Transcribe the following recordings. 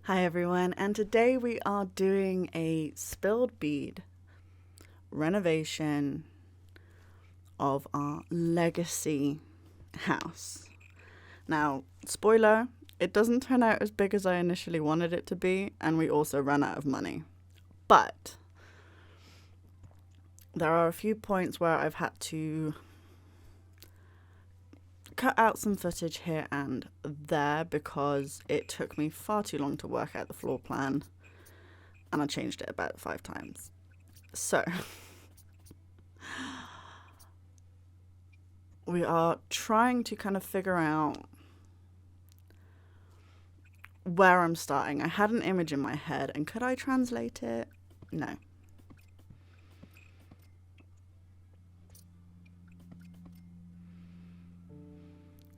Hi everyone, and today we are doing a spilled bead renovation of our legacy house. Now, spoiler, it doesn't turn out as big as I initially wanted it to be, and we also ran out of money. But there are a few points where I've had to cut out some footage here and there because it took me far too long to work out the floor plan, and I changed it about 5 times. So we are trying to kind of figure out where I'm starting. I had an image in my head, and could I translate it? No.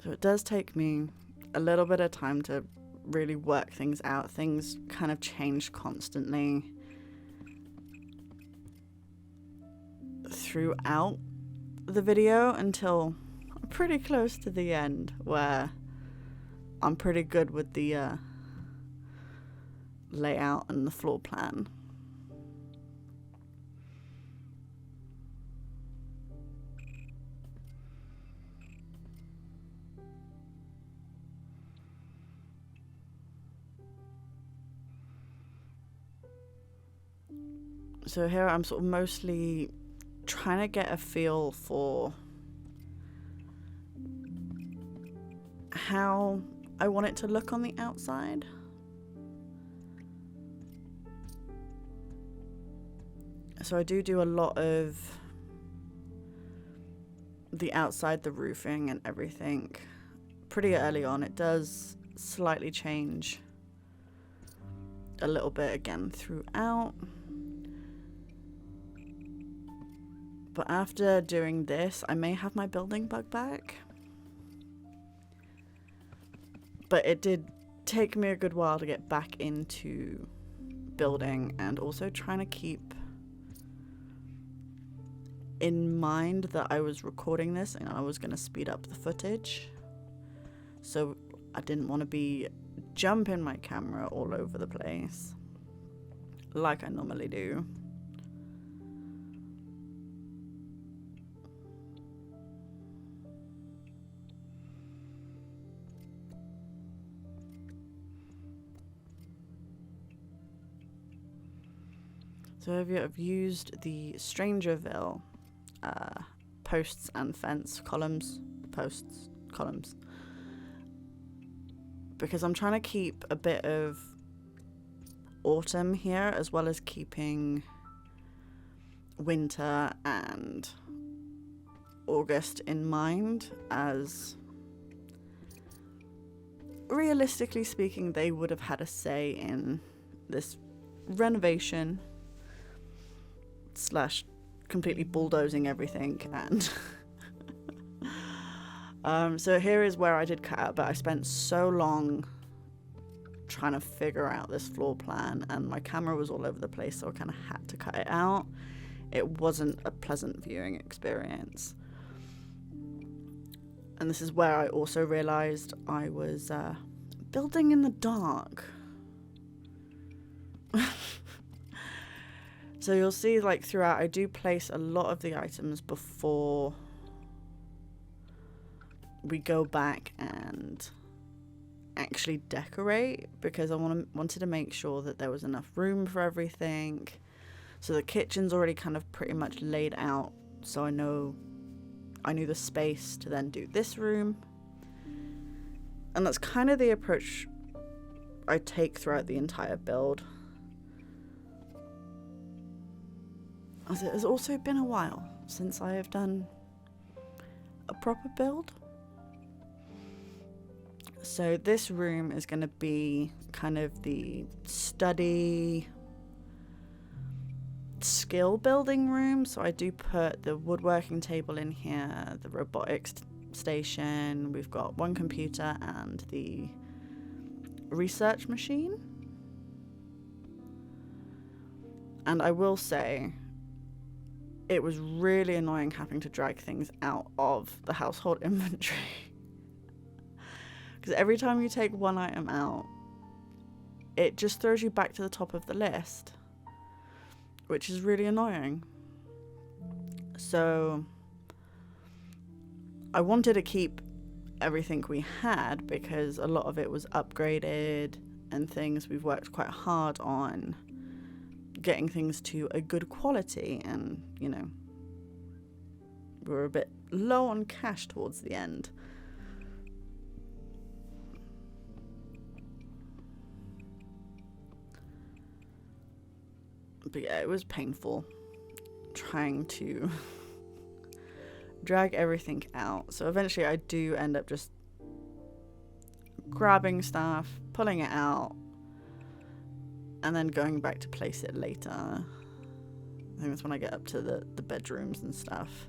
So it does take me a little bit of time to really work things out. Things kind of change constantly throughout the video until pretty close to the end, where I'm pretty good with the layout and the floor plan. So here I'm sort of mostly trying to get a feel for how I want it to look on the outside. So I do a lot of the outside, the roofing and everything pretty early on. It does slightly change a little bit again throughout. But after doing this, I may have my building bug back. But it did take me a good while to get back into building, and also trying to keep in mind that I was recording this and I was going to speed up the footage. So I didn't want to be jumping my camera all over the place like I normally do. So I've used the Strangerville posts and fence columns, because I'm trying to keep a bit of autumn here, as well as keeping winter and August in mind, as realistically speaking they would have had a say in this renovation slash completely bulldozing everything. And so here is where I did cut out, but I spent so long trying to figure out this floor plan, and my camera was all over the place, so I kind of had to cut it out. It wasn't a pleasant viewing experience. And this is where I also realized I was building in the dark. So you'll see, like, throughout, I do place a lot of the items before we go back and actually decorate, because I wanted to make sure that there was enough room for everything. So the kitchen's already kind of pretty much laid out, so I knew the space to then do this room. And that's kind of the approach I take throughout the entire build. As it has also been a while since I have done a proper build. So this room is going to be kind of the study skill building room. So I do put the woodworking table in here, the robotics station, we've got one computer and the research machine. And I will say, it was really annoying having to drag things out of the household inventory. Because every time you take one item out, it just throws you back to the top of the list, which is really annoying. So I wanted to keep everything we had because a lot of it was upgraded and things we've worked quite hard on getting things to a good quality, and we were a bit low on cash towards the end. But yeah, it was painful trying to drag everything out. So eventually I do end up just grabbing stuff, pulling it out, and then going back to place it later. I think that's when I get up to the bedrooms and stuff.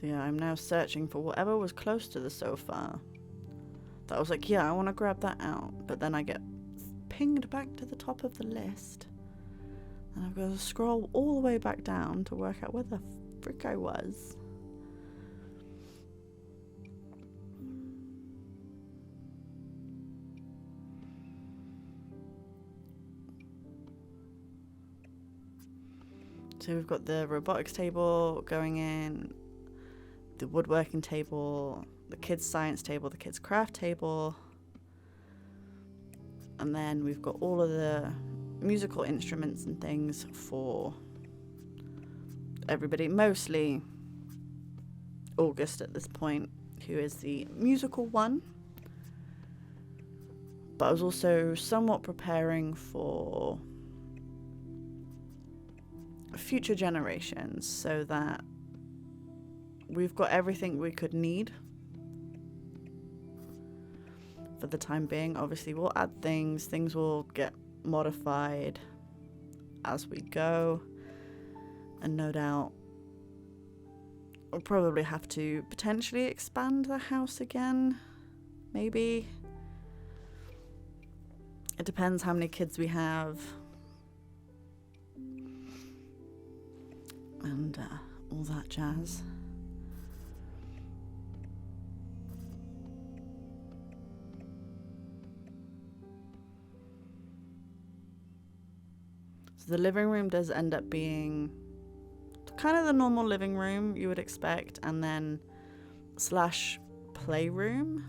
So yeah, I'm now searching for whatever was close to the sofa. That I was like, yeah, I want to grab that out. But then I get pinged back to the top of the list. And I've got to scroll all the way back down to work out where the frick I was. So we've got the robotics table going in, the woodworking table, the kids' science table, the kids' craft table, and then we've got all of the musical instruments and things for everybody, mostly August at this point, who is the musical one. But I was also somewhat preparing for future generations so that we've got everything we could need for the time being. Obviously, we'll add things will get modified as we go, and no doubt we'll probably have to potentially expand the house again, maybe. It depends how many kids we have and all that jazz. The living room does end up being kind of the normal living room you would expect, and then / playroom.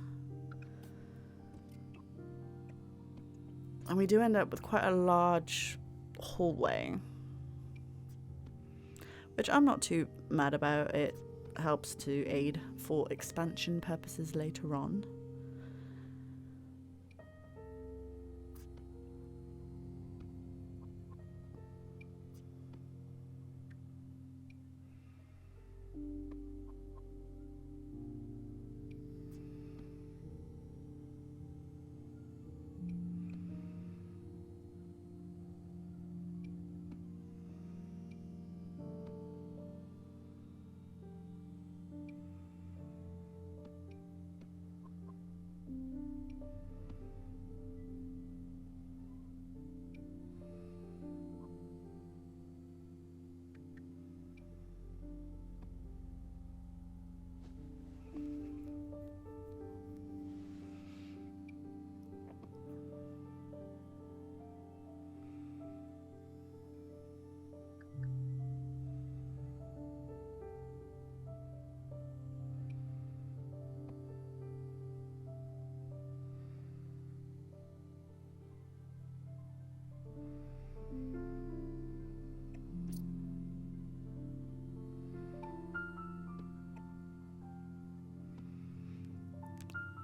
And we do end up with quite a large hallway, which I'm not too mad about. It helps to aid for expansion purposes later on.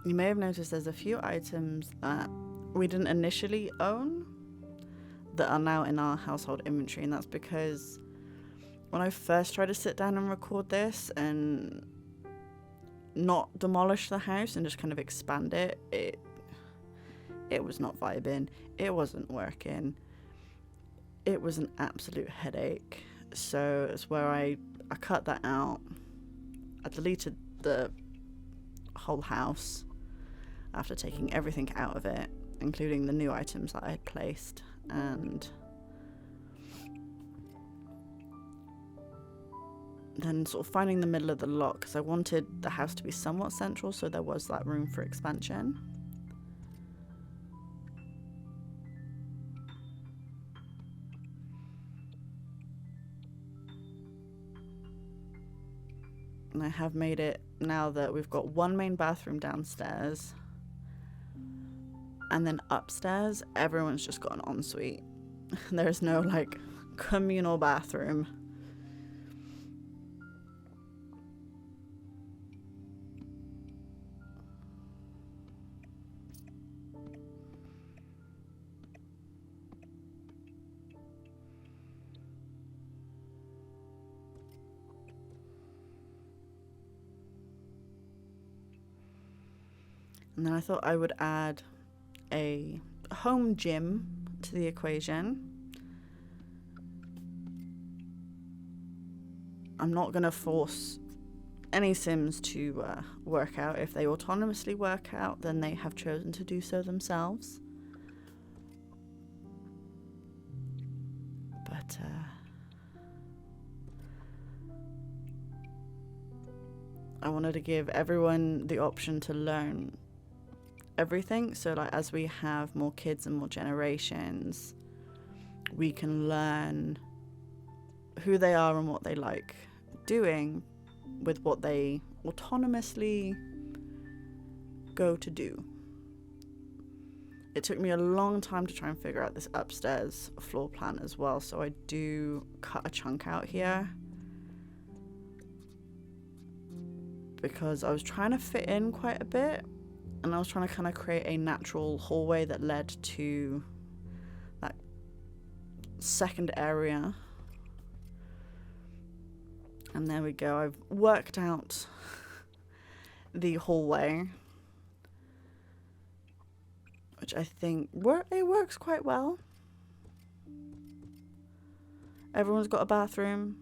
You may have noticed there's a few items that we didn't initially own that are now in our household inventory, and that's because when I first tried to sit down and record this and not demolish the house and just kind of expand it, it was not vibing. It wasn't working. It was an absolute headache. So it's where I cut that out. I deleted the whole house. after taking everything out of it, including the new items that I had placed, and then sort of finding the middle of the lot, because I wanted the house to be somewhat central so there was that room for expansion. And I have made it now that we've got one main bathroom downstairs, and then upstairs everyone's just got an ensuite. There's no like communal bathroom. And then I thought I would add a home gym to the equation. I'm not going to force any Sims to work out. If they autonomously work out, then they have chosen to do so themselves. But I wanted to give everyone the option to learn everything, so like as we have more kids and more generations, we can learn who they are and what they like doing with what they autonomously go to do. It took me a long time to try and figure out this upstairs floor plan as well, so I do cut a chunk out here because I was trying to fit in quite a bit. And I was trying to kind of create a natural hallway that led to that second area. And there we go. I've worked out the hallway, which I think it works quite well. Everyone's got a bathroom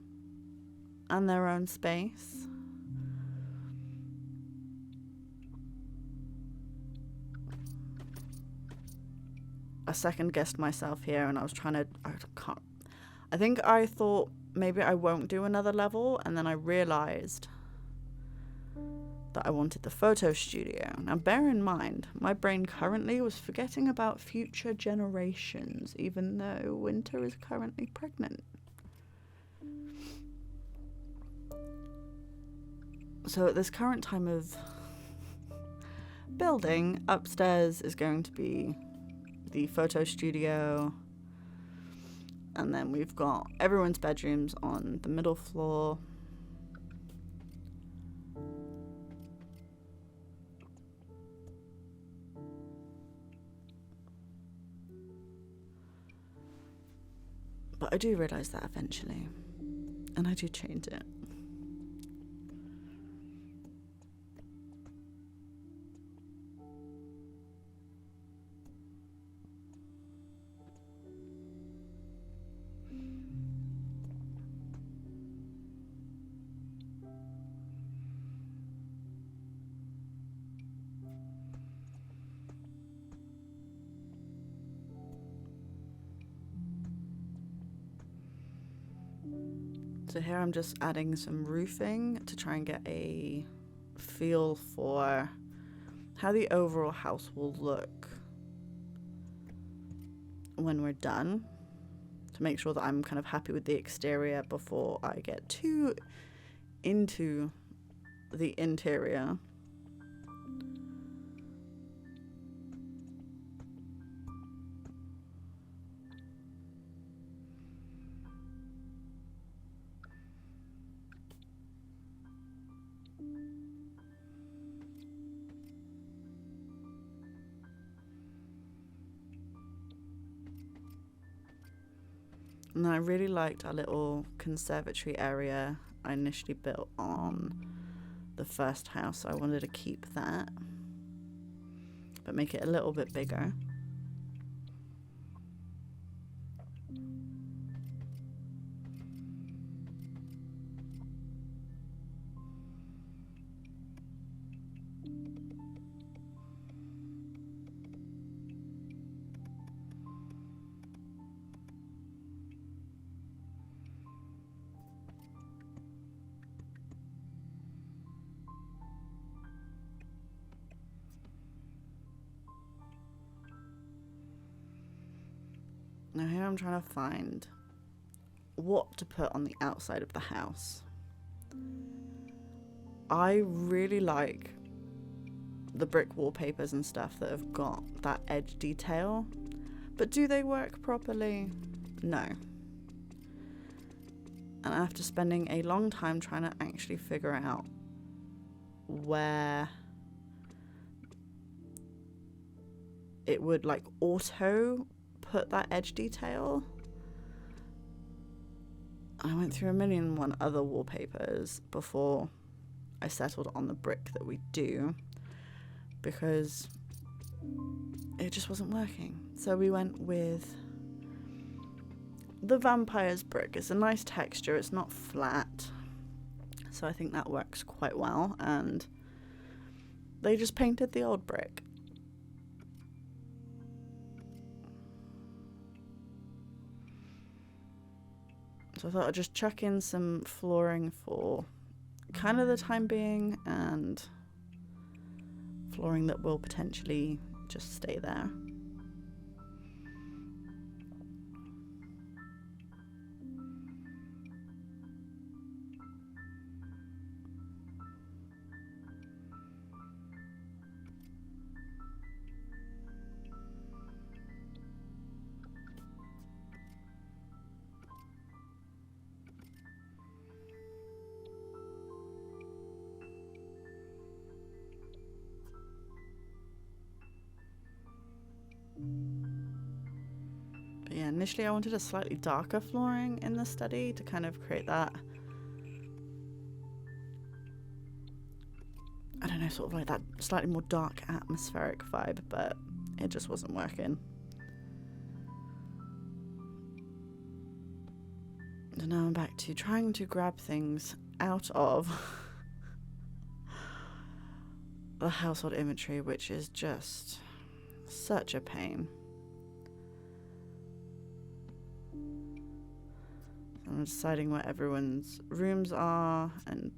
and their own space. I second guessed myself here, and I think I thought maybe I won't do another level, and then I realized that I wanted the photo studio. Now bear in mind, my brain currently was forgetting about future generations, even though Winter is currently pregnant. So at this current time of building, upstairs is going to be the photo studio, and then we've got everyone's bedrooms on the middle floor. But I do realize that eventually, and I do change it. So here I'm just adding some roofing to try and get a feel for how the overall house will look when we're done, to make sure that I'm kind of happy with the exterior before I get too into the interior. And I really liked our little conservatory area I initially built on the first house, so I wanted to keep that, but make it a little bit bigger. Now here I'm trying to find what to put on the outside of the house. I really like the brick wallpapers and stuff that have got that edge detail, but do they work properly? No. And after spending a long time trying to actually figure out where it would like auto put that edge detail, I went through 1,000,001 other wallpapers before I settled on the brick that we do, because it just wasn't working. So we went with the Vampire's brick. It's a nice texture, it's not flat, so I think that works quite well. And they just painted the old brick. So I thought I'd just chuck in some flooring for kind of the time being, and flooring that will potentially just stay there. But yeah, initially I wanted a slightly darker flooring in the study to kind of create that, I don't know, sort of like that slightly more dark atmospheric vibe, but it just wasn't working. So now I'm back to trying to grab things out of the household inventory, which is just such a pain. I'm deciding where everyone's rooms are and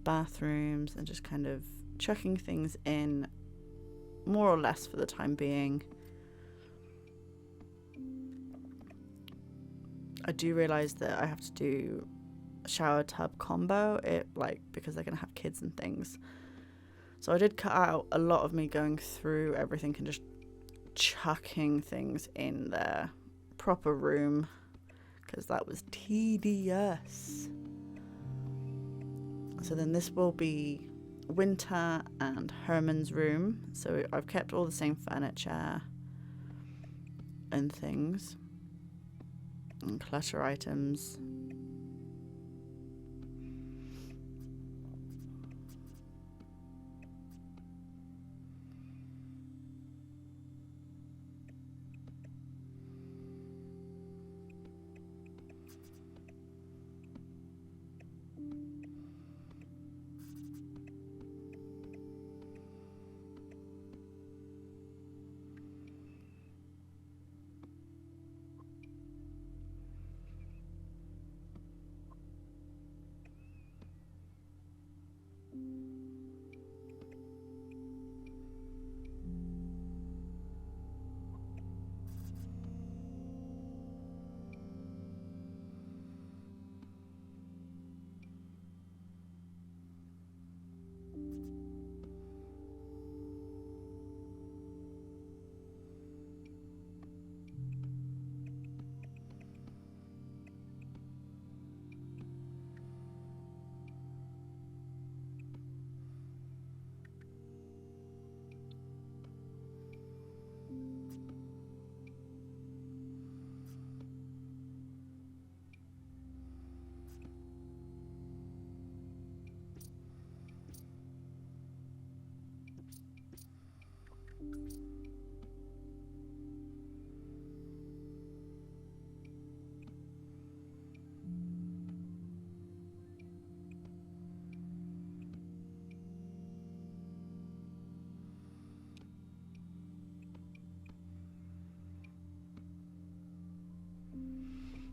bathrooms, and just kind of chucking things in more or less for the time being. I do realize that I have to do a shower tub combo, because they're gonna have kids and things. So I did cut out a lot of me going through everything and just chucking things in their proper room, because that was tedious. So then this will be Winter and Herman's room. So I've kept all the same furniture and things and clutter items.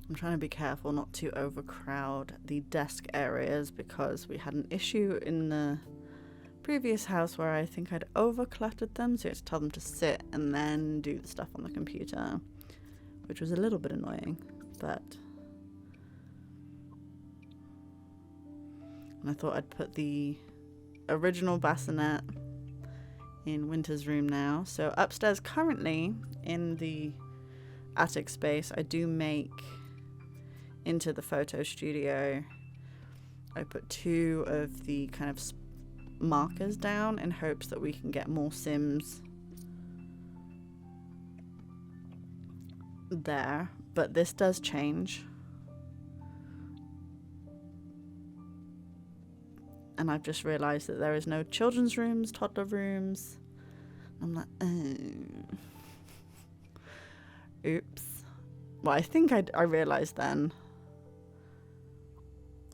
I'm trying to be careful not to overcrowd the desk areas, because we had an issue in the previous house where I think I'd overcluttered them, so you had to tell them to sit and then do the stuff on the computer, which was a little bit annoying, but... And I thought I'd put the original bassinet in Winter's room now. So upstairs currently in the attic space, I do make into the photo studio. I put 2 of the kind of markers down in hopes that we can get more Sims there, but this does change. And I've just realised that there is no children's rooms, toddler rooms. I'm like, oh. Oops. Well, I think I realised then.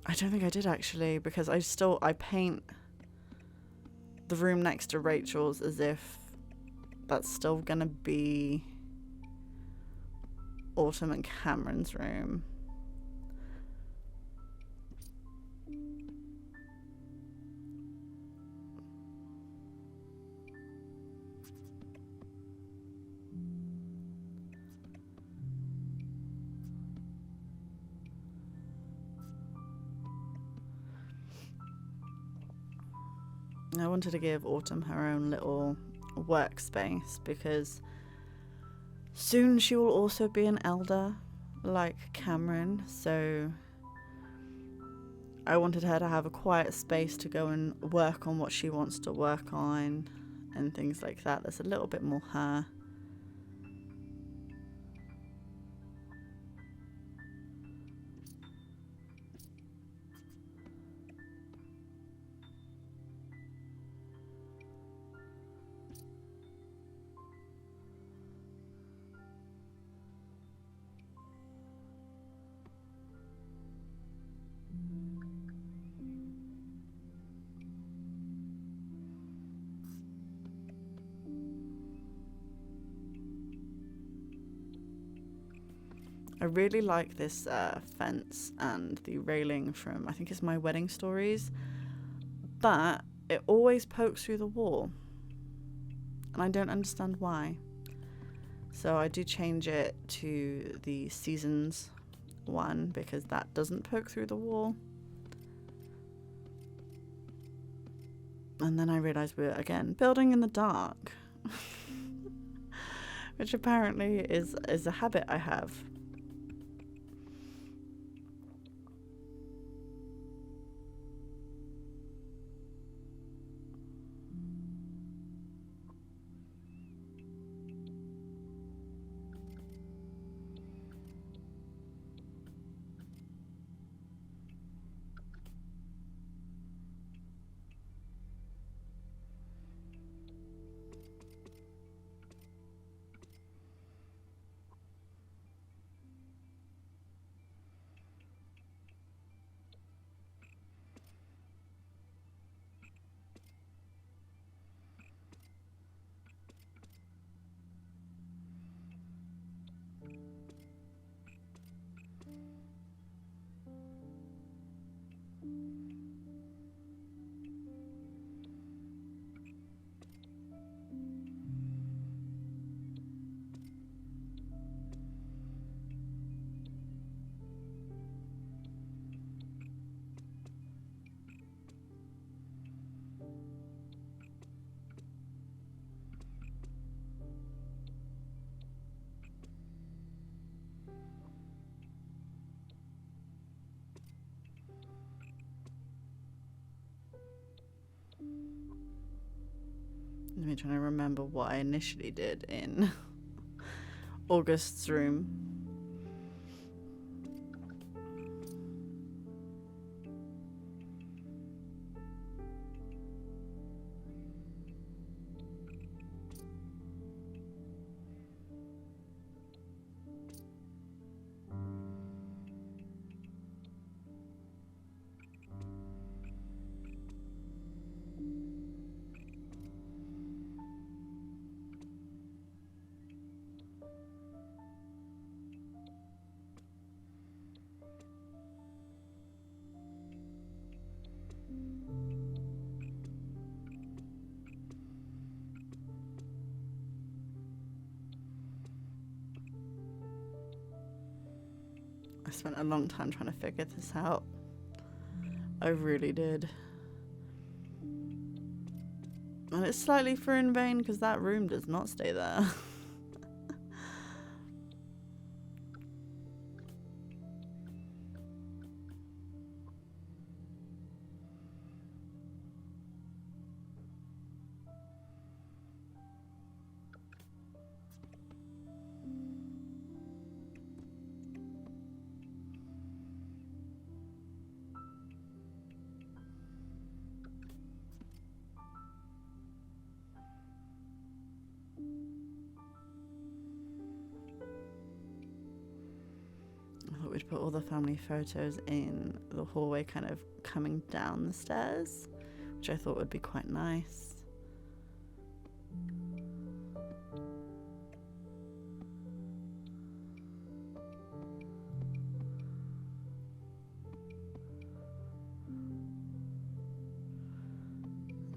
I don't think I did actually, because I paint the room next to Rachel's as if that's still gonna be Autumn and Cameron's room. I wanted to give Autumn her own little workspace because soon she will also be an elder like Cameron, so I wanted her to have a quiet space to go and work on what she wants to work on and things like that. That's a little bit more her. I really like this fence and the railing from, I think it's My Wedding Stories, but it always pokes through the wall, and I don't understand why. So I do change it to the Seasons one because that doesn't poke through the wall. And then I realised we're, again, building in the dark, which apparently is a habit I have. Let me try to remember what I initially did in August's room. spent a long time trying to figure this out. I really did. And it's slightly for in vain because that room does not stay there. I thought we'd put all the family photos in the hallway, kind of coming down the stairs, which I thought would be quite nice.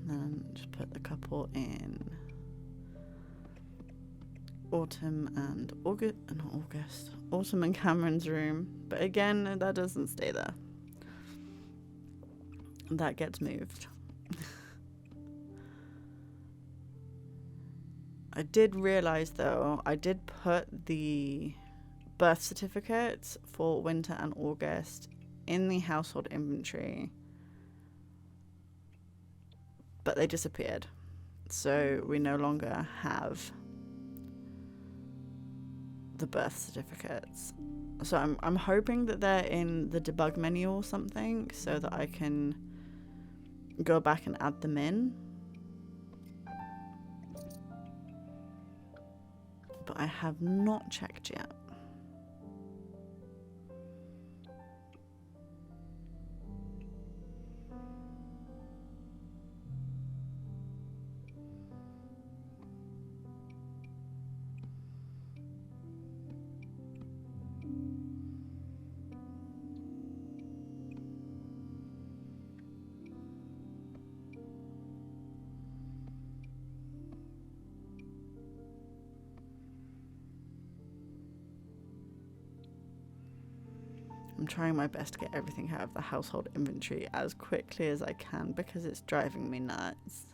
And then just put the couple in Autumn and Autumn and Cameron's room, but again, that doesn't stay there. That gets moved. I did realize though, I did put the birth certificates for Winter and August in the household inventory, but they disappeared. So we no longer have the birth certificates. So I'm hoping that they're in the debug menu or something so that I can go back and add them in. But I have not checked yet. I'm trying my best to get everything out of the household inventory as quickly as I can because it's driving me nuts.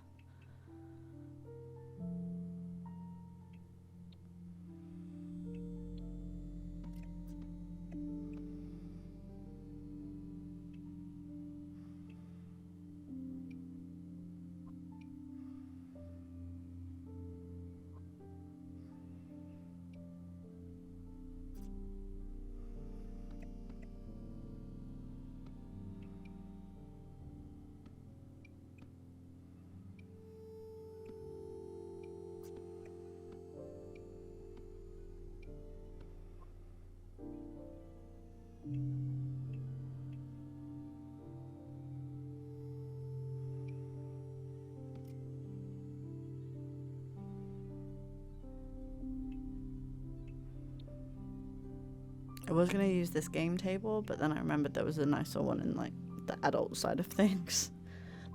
I was going to use this game table, but then I remembered there was a nicer one in like the adult side of things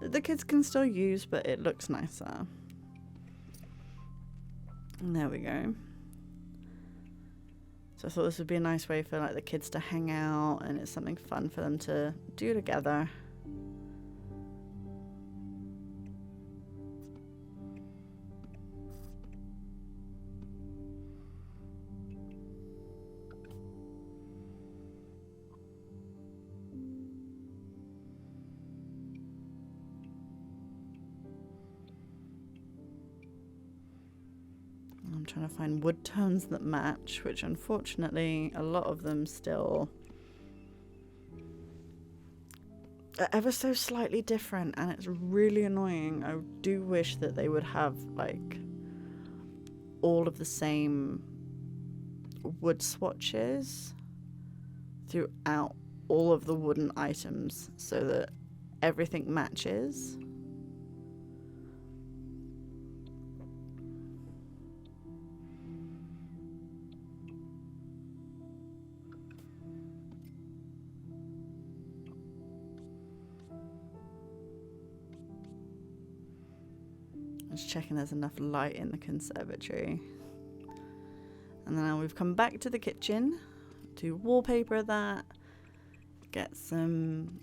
that the kids can still use, but it looks nicer. And there we go. So I thought this would be a nice way for like the kids to hang out, and it's something fun for them to do together. I'm trying to find wood tones that match, which unfortunately a lot of them still are ever so slightly different, and it's really annoying. I do wish that they would have like all of the same wood swatches throughout all of the wooden items so that everything matches. Just checking there's enough light in the conservatory. And then we've come back to the kitchen to wallpaper that, get some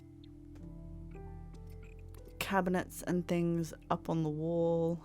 cabinets and things up on the wall.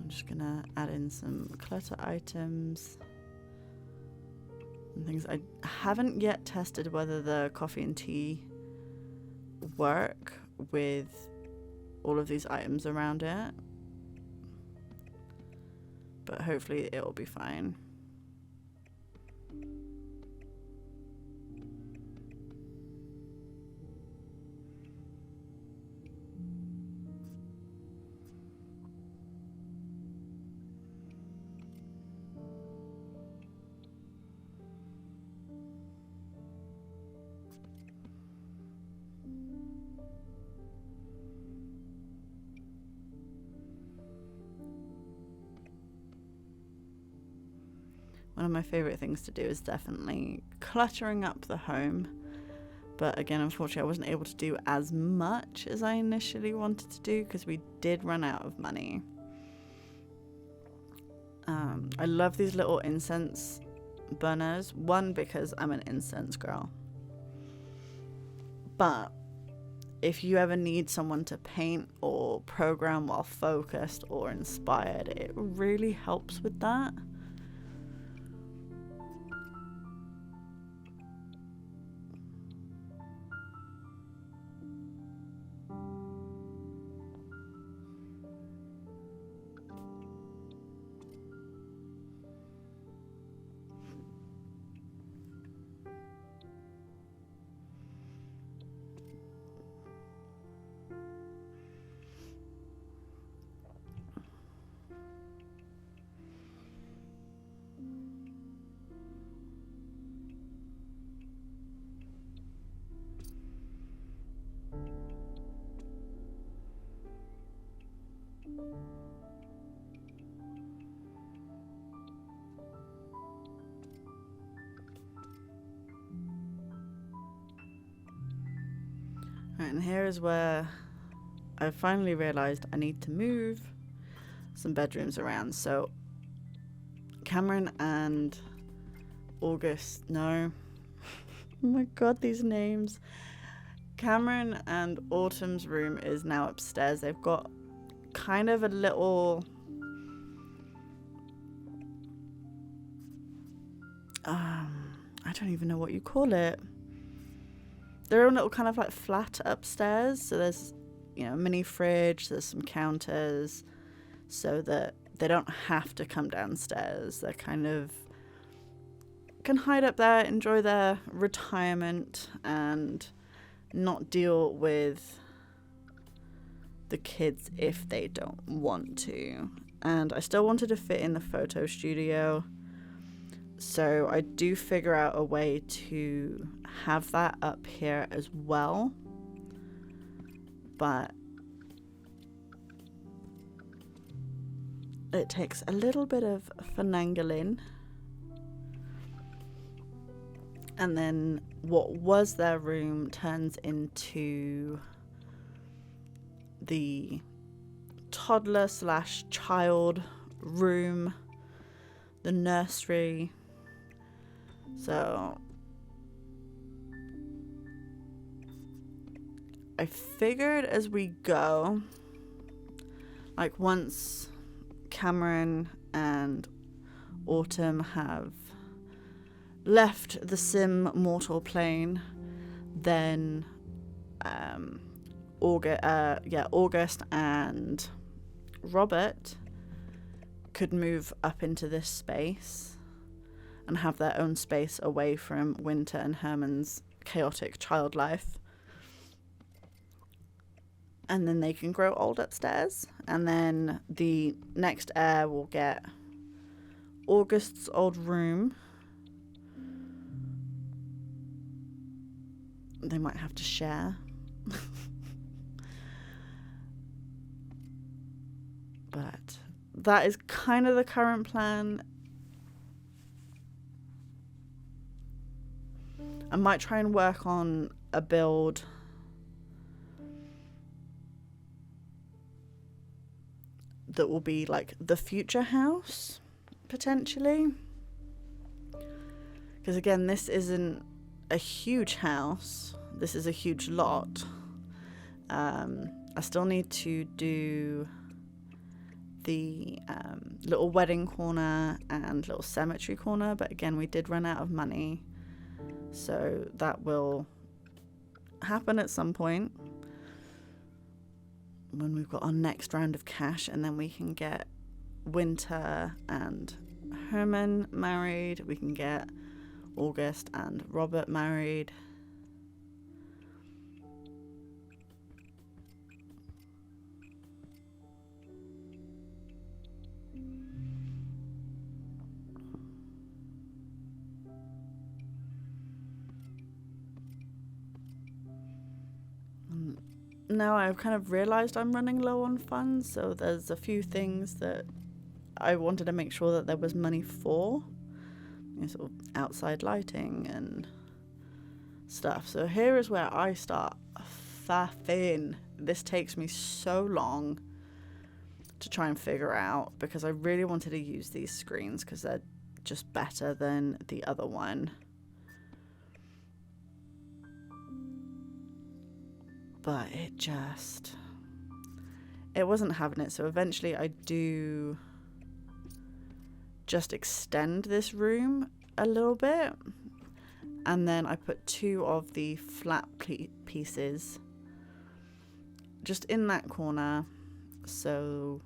Just gonna add in some clutter items and things. I haven't yet tested whether the coffee and tea work with all of these items around it, but hopefully it'll be fine. One of my favorite things to do is definitely cluttering up the home. But again, unfortunately, I wasn't able to do as much as I initially wanted to do because we did run out of money. I love these little incense burners. One, because I'm an incense girl. But if you ever need someone to paint or program while focused or inspired, it really helps with that. Right, and here is where I finally realised I need to move some bedrooms around. So Cameron and August, no. Oh my god, these names. Cameron and Autumn's room is now upstairs. They've got kind of a little I don't even know what you call it. Their own little kind of like flat upstairs. So there's, you know, a mini fridge, there's some counters, so that they don't have to come downstairs. They're kind of can hide up there, enjoy their retirement, and not deal with the kids if they don't want to. And I still wanted to fit in the photo studio, so I do figure out a way to have that up here as well, but it takes a little bit of finagling. And then what was their room turns into the toddler / child room, the nursery. So I figured as we go, like once Cameron and Autumn have left the sim mortal plane, then August and Robert could move up into this space and have their own space away from Winter and Herman's chaotic child life. And then they can grow old upstairs. And then the next heir will get August's old room, they might have to share. But that is kind of the current plan. I might try and work on a build that will be like the future house, potentially. Because again, this isn't a huge house. This is a huge lot. I still need to do the little wedding corner and little cemetery corner, but again, we did run out of money, so that will happen at some point when we've got our next round of cash, and then we can get Winter and Herman married. We can get August and Robert married. Now I've kind of realised I'm running low on funds, so there's a few things that I wanted to make sure that there was money for, sort of outside lighting and stuff. So here is where I start faffing. This takes me so long to try and figure out, because I really wanted to use these screens because they're just better than the other one. But it wasn't having it. So eventually I do just extend this room a little bit, and then I put 2 of the flat pieces just in that corner so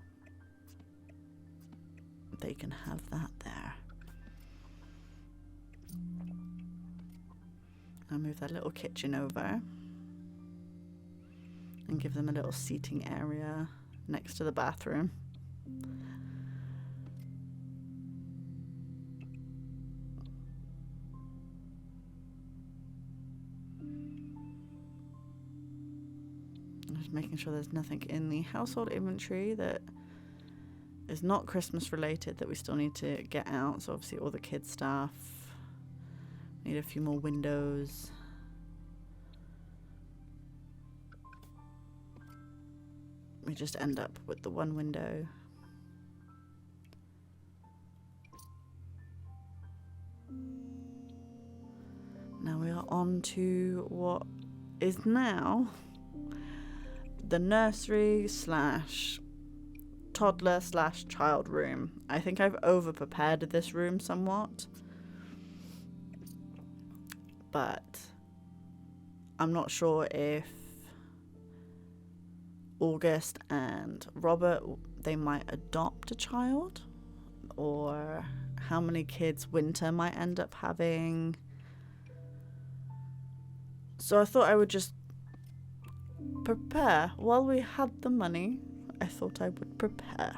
they can have that there. I'll move that little kitchen over and give them a little seating area next to the bathroom. Just making sure there's nothing in the household inventory that is not Christmas related that we still need to get out. So obviously all the kids stuff. Need a few more windows. We just end up with the one window. Now we are on to what is now the nursery slash toddler slash child room. I think I've over prepared this room somewhat, but I'm not sure if August and Robert, they might adopt a child, or how many kids Winter might end up having. So I thought I would just prepare. While we had the money, I thought I would prepare.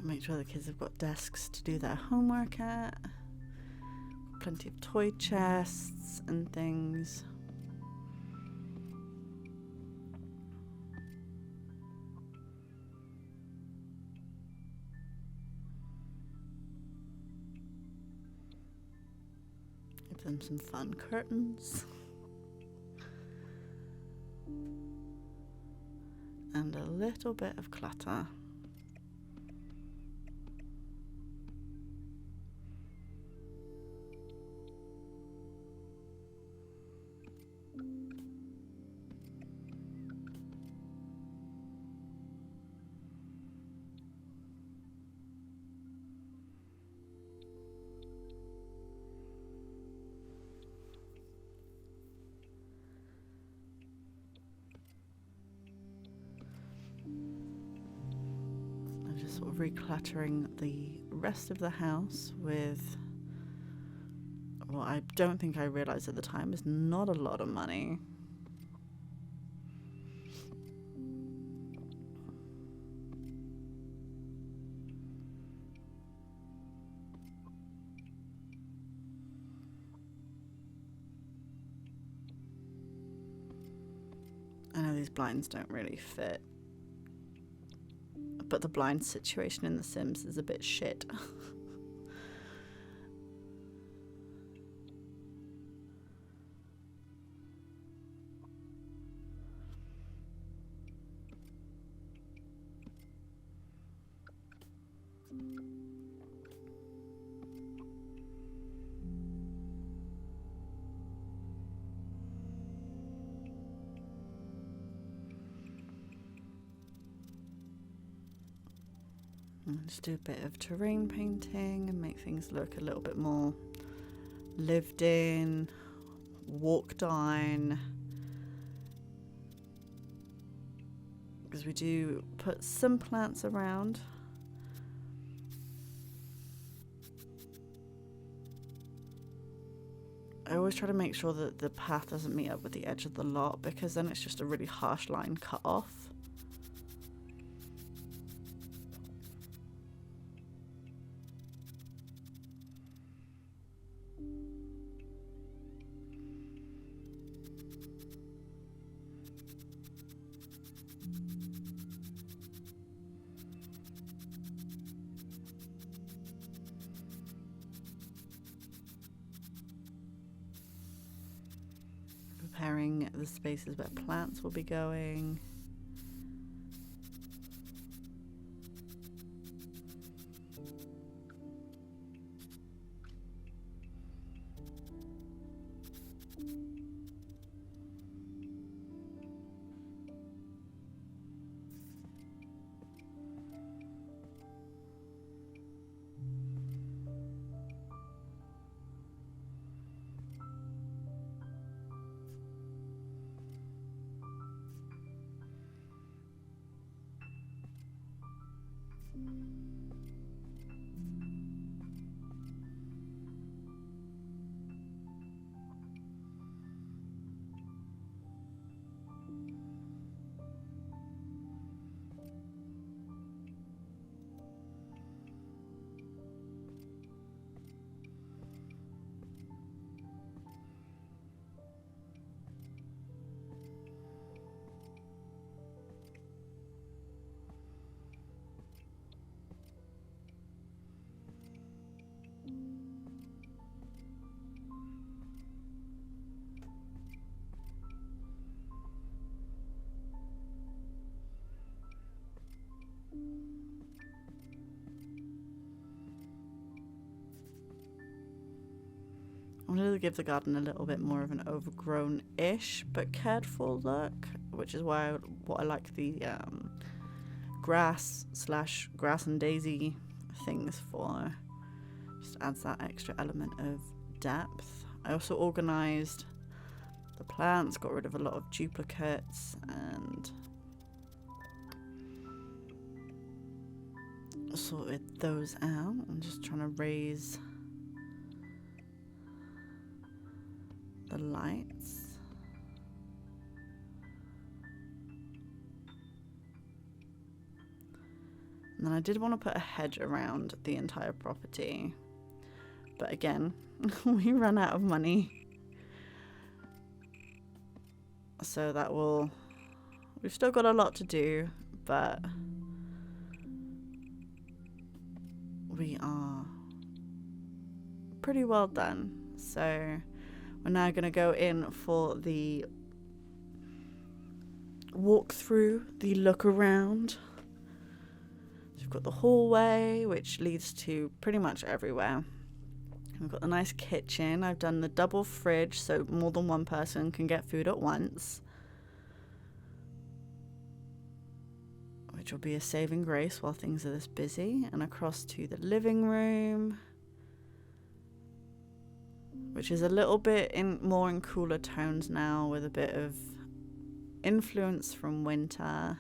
Make sure the kids have got desks to do their homework at. Plenty of toy chests and things. Give them some fun curtains. And a little bit of clutter. Sort of recluttering the rest of the house with what I don't think I realized at the time is not a lot of money. I know these blinds don't really fit. But the blind situation in The Sims is a bit shit. Just do a bit of terrain painting and make things look a little bit more lived in, walked on. Because we do put some plants around. I always try to make sure that the path doesn't meet up with the edge of the lot, because then it's just a really harsh line cut off. Preparing the spaces where plants will be going. I wanted to give the garden a little bit more of an overgrown-ish but cared-for look, which is why what I like the grass and daisy things for. Just adds that extra element of depth. I also organised the plants, got rid of a lot of duplicates, and sorted those out. I'm just trying to raise the lights. And then I did want to put a hedge around the entire property, but again, we ran out of money. So that will, we've still got a lot to do, but we are pretty well done. So We're now going to go in for the walk through, the look around. So we've got the hallway, which leads to pretty much everywhere. We've got the nice kitchen. I've done the double fridge so more than one person can get food at once, which will be a saving grace while things are this busy. And across to the living room, which is a little bit more in cooler tones now, with a bit of influence from winter.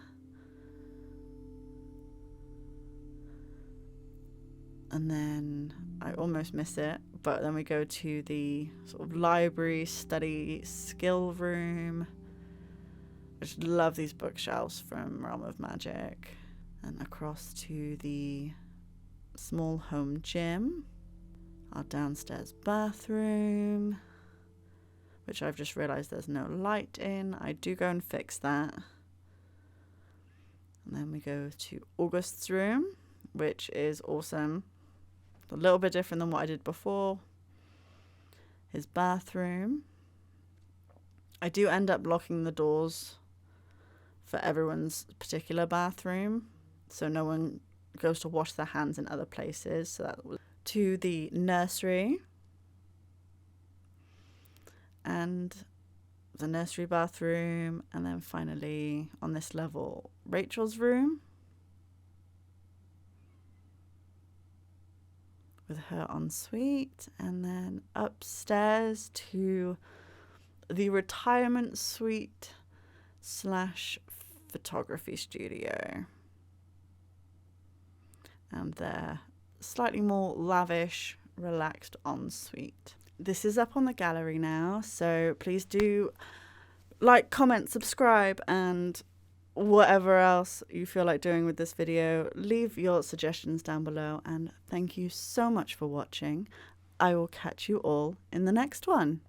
And then I almost miss it, but then we go to the sort of library, study, skill room. I just love these bookshelves from Realm of Magic. And across to the small home gym, our downstairs bathroom, which I've just realised there's no light in. I do go and fix that. And then we go to August's room, which is awesome. A little bit different than what I did before. His bathroom. I do end up locking the doors for everyone's particular bathroom, so no one goes to wash their hands in other places. So that was to the nursery, and the nursery bathroom, and then finally on this level Rachel's room with her ensuite, and then upstairs to the retirement suite / photography studio, and their slightly more lavish, relaxed ensuite. This is up on the gallery now, so please do like, comment, subscribe, and whatever else you feel like doing with this video. Leave your suggestions down below, and thank you so much for watching. I will catch you all in the next one.